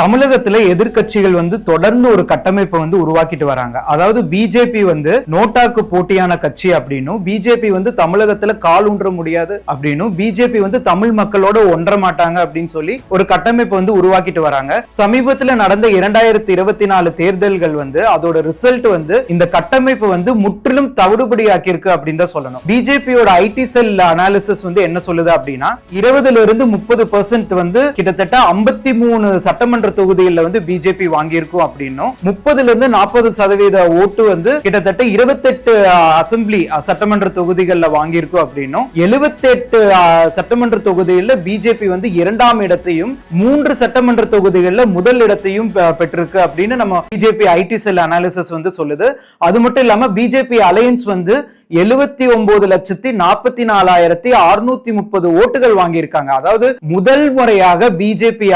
தமிழகத்துல எதிர்க்கட்சிகள் தொடர்ந்து ஒரு கட்டமைப்பை உருவாக்கிட்டு வராங்க. அதாவது பிஜேபி நோட்டாக்கு போட்டியான கட்சி அப்படின்னும், பிஜேபி தமிழகத்துல கால் ஊன்ற முடியாது அப்படின்னும், பிஜேபி தமிழ் மக்களோட ஒன்ற மாட்டாங்க அப்படின்னு சொல்லி ஒரு கட்டமைப்பை உருவாக்கிட்டு வராங்க. சமீபத்துல நடந்த 2024 தேர்தல்கள் அதோட ரிசல்ட் இந்த கட்டமைப்பு முற்றிலும் தவிடுபடியாக்கி இருக்கு அப்படின்னு தான் சொல்லணும். பிஜேபியோட ஐடி செல் அனாலிசிஸ் என்ன சொல்லுது அப்படின்னா 20ல இருந்து 30% கிட்டத்தட்ட 53 சட்டமன்ற தொகுதியில் பிஜேபி வாங்கியிருக்கும் அப்படின்னும், 30ல இருந்து 40% ஓட்டு கிட்டத்தட்ட 28 அசெம்பிளி சட்டமன்ற தொகுதிகளில் வாங்கியிருக்கும் அப்படின்னும், 78 சட்டமன்ற தொகுதிகளில் பிஜேபி இரண்டாம் இடத்தையும் 3 சட்டமன்ற தொகுதிகளில் முதல் இடத்தையும் பெற்றிருக்கு அப்படின்னு நம்ம பிஜேபி ஐடி செல் அனாலிசிஸ் சொல்லுது. அது மட்டும் இல்லாம பிஜேபி அலையன்ஸ் 79,44,630 ஓட்டுகள் வாங்கியிருக்காங்க. அதாவது முதல் முறையாக பிஜேபி